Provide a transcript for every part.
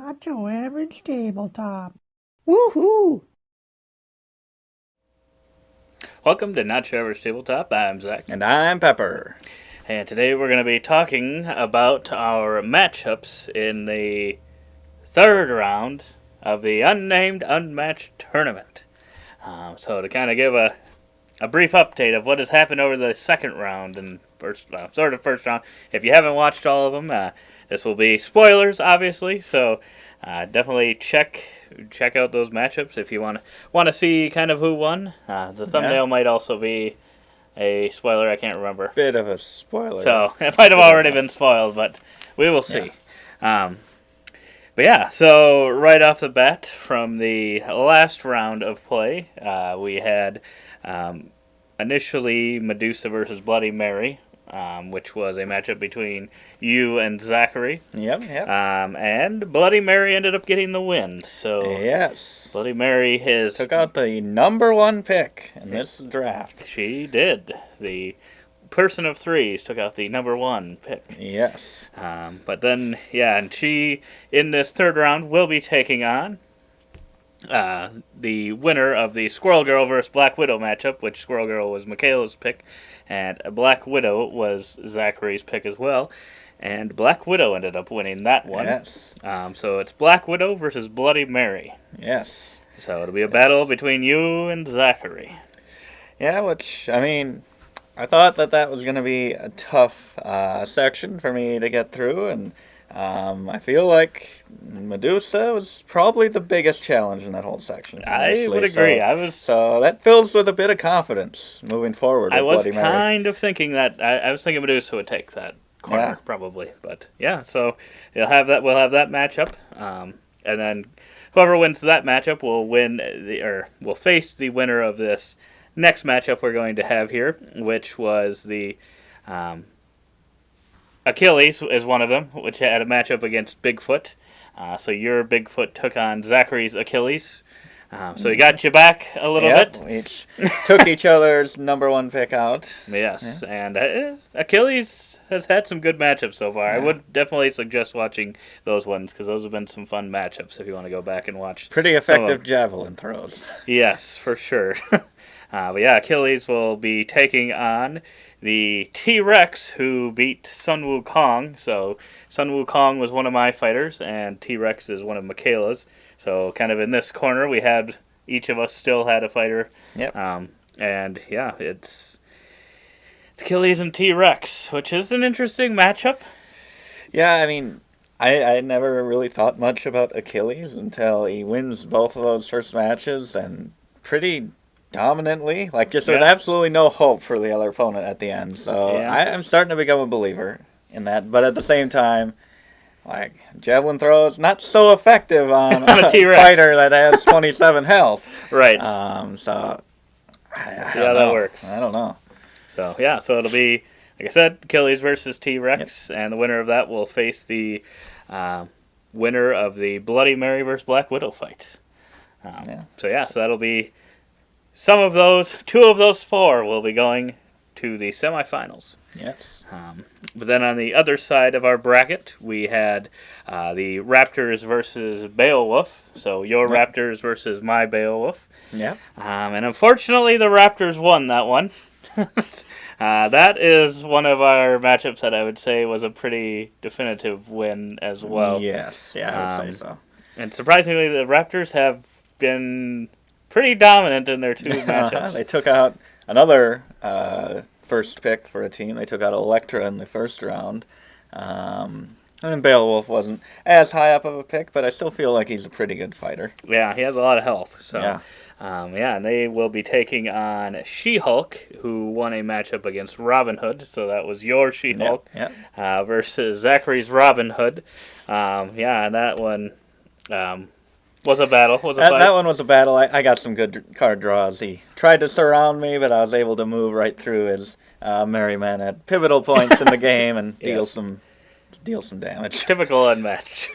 Not your average tabletop. Woohoo! Welcome to Not Your Average Tabletop. I'm Zach. And I'm Pepper. And today we're going to be talking about our matchups in the third round of the unnamed Unmatched Tournament. So to kind of give a brief update of what has happened over the second round and first round. If you haven't watched all of them, this will be spoilers, obviously. So definitely check out those matchups if you want to see kind of who won. The thumbnail might also be a spoiler. I can't remember. Bit of a spoiler. So it might have already been spoiled, but we will see. Yeah. But yeah, so right off the bat from the last round of play, we had initially Medusa versus Bloody Mary, which was a matchup between you and Zachary. Yep. And Bloody Mary ended up getting the win. So yes, Bloody Mary took out the number one pick in this draft. She did. The person of threes took out the number one pick. Yes. But then, and she, in this third round, will be taking on the winner of the Squirrel Girl versus Black Widow matchup, which Squirrel Girl was Michaela's pick, and Black Widow was Zachary's pick as well. And Black Widow ended up winning that one. Yes. So it's Black Widow versus Bloody Mary. Yes. So it'll be a battle between you and Zachary. Yeah, which, I mean, I thought that was going to be a tough section for me to get through, and I feel like Medusa was probably the biggest challenge in that whole section. Honestly. I would agree. So that fills with a bit of confidence moving forward. I was Bloody kind Mary. of thinking that I was thinking Medusa would take that corner probably, but yeah. So we'll have that matchup, and then whoever wins that matchup will face the winner of this next matchup we're going to have here, which was the Achilles is one of them, which had a matchup against Bigfoot. So your Bigfoot took on Zachary's Achilles. So he got you back a little bit. We each took each other's number one pick out. Yes, and Achilles has had some good matchups so far. I would definitely suggest watching those ones because those have been some fun matchups if you want to go back and watch. Pretty effective javelin throws. Yes, for sure. But yeah, Achilles will be taking on the T-Rex who beat Sun Wukong. So Sun Wukong was one of my fighters, and T-Rex is one of Michaela's. So kind of in this corner, each of us still had a fighter. Yep. And yeah, it's Achilles and T-Rex, which is an interesting matchup. Yeah, I mean, I never really thought much about Achilles until he wins both of those first matches, and pretty dominantly, with absolutely no hope for the other opponent at the end. So I'm starting to become a believer in that. But at the same time, javelin throws not so effective on a fighter that has 27 health. Right. So I see how that works. I don't know. So so it'll be, like I said, Achilles versus T-Rex, and the winner of that will face the winner of the Bloody Mary versus Black Widow fight. So that'll be two of those four will be going to the semifinals. Yes. But then on the other side of our bracket, we had the Raptors versus Beowulf. So your Raptors versus my Beowulf. Yeah. And unfortunately, the Raptors won that one. That is one of our matchups that I would say was a pretty definitive win as well. Yes. Yeah, I would say so. And surprisingly, the Raptors have been pretty dominant in their two matchups. They took out another first pick for a team. They took out Electra in the first round. And Beowulf wasn't as high up of a pick, but I still feel like he's a pretty good fighter. Yeah, he has a lot of health. So, and they will be taking on She-Hulk, who won a matchup against Robin Hood. So that was your She-Hulk versus Zachary's Robin Hood. And that one was a battle. That one was a battle. I got some good card draws. He tried to surround me, but I was able to move right through his merry men at pivotal points in the game and deal some damage. Typical Unmatched.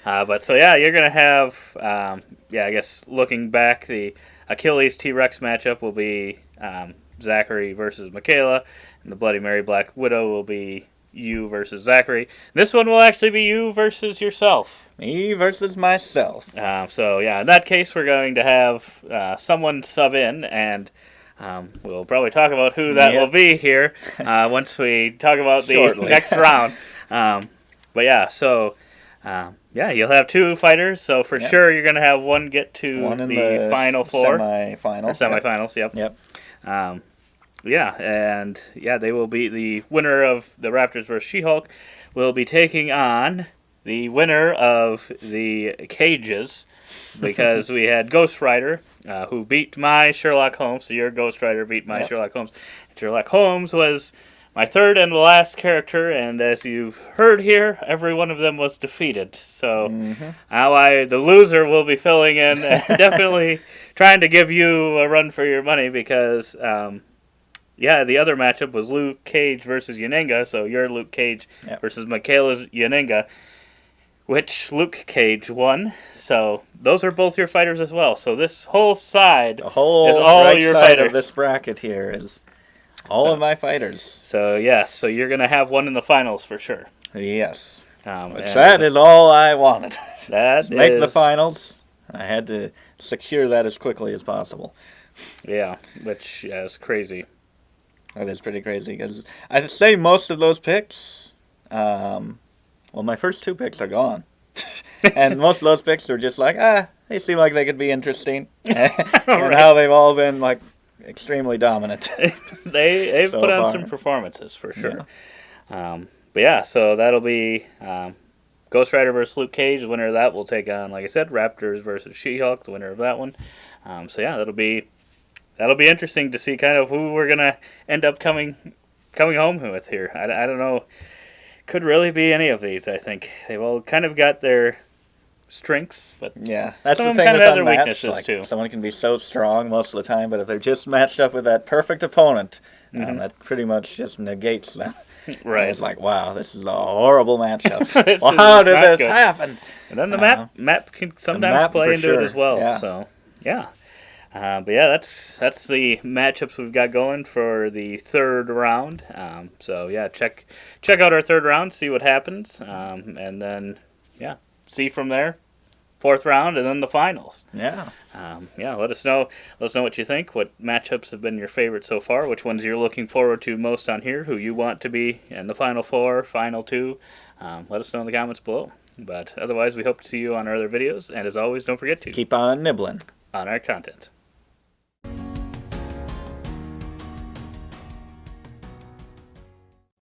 But you're going to have, I guess looking back, the Achilles T-Rex matchup will be Zachary versus Michaela, and the Bloody Mary Black Widow will be you versus Zachary. This one will actually be you versus yourself. Me versus myself. So yeah, in that case, we're going to have someone sub in, and we'll probably talk about who that will be here once we talk about the next round. But yeah, so yeah, you'll have two fighters, so for sure you're going to have one get to one in the final four. Semifinals. Yep. Yeah, and yeah, they will be the winner of the Raptors versus She-Hulk will be taking on the winner of the cages, because we had Ghost Rider, who beat my Sherlock Holmes. So your Ghost Rider beat my Sherlock Holmes. Sherlock Holmes was my third and last character, and as you've heard here, every one of them was defeated. So now the loser, will be filling in, definitely trying to give you a run for your money, because yeah, the other matchup was Luke Cage versus Yanenga, so you're Luke Cage versus Michaela's Yanenga, which Luke Cage won. So those are both your fighters as well. So this whole side is all right your side fighters. Of this bracket here is all of my fighters. So yeah, so you're gonna have one in the finals for sure. Yes. That is all I wanted. That make the finals. I had to secure that as quickly as possible. Yeah, which is crazy. That is pretty crazy, because I'd say most of those picks, well, my first two picks are gone. And most of those picks are just like, they seem like they could be interesting. And how they've all been, like, extremely dominant. They've put on some performances, for sure. Yeah. But yeah, so that'll be Ghost Rider versus Luke Cage. The winner of that will take on, like I said, Raptors versus She-Hulk, the winner of that one. So yeah, that'll be interesting to see kind of who we're gonna end up coming home with here. I don't know. Could really be any of these. I think they've all kind of got their strengths, but yeah, that's some the of thing them kind with of have their Unmatched, weaknesses too. Someone can be so strong most of the time, but if they're just matched up with that perfect opponent, that pretty much just negates them. Right. It's like, wow, this is a horrible matchup. Well, how did this happen? And then the map can sometimes play into it as well. Yeah. So yeah. But yeah, that's the matchups we've got going for the third round. So yeah, check out our third round, see what happens, and then yeah, see from there, fourth round, and then the finals. Yeah. Yeah. Let us know what you think. What matchups have been your favorite so far? Which ones you're looking forward to most on here? Who you want to be in the final four, final two? Let us know in the comments below. But otherwise, we hope to see you on our other videos. And as always, don't forget to keep on nibbling on our content.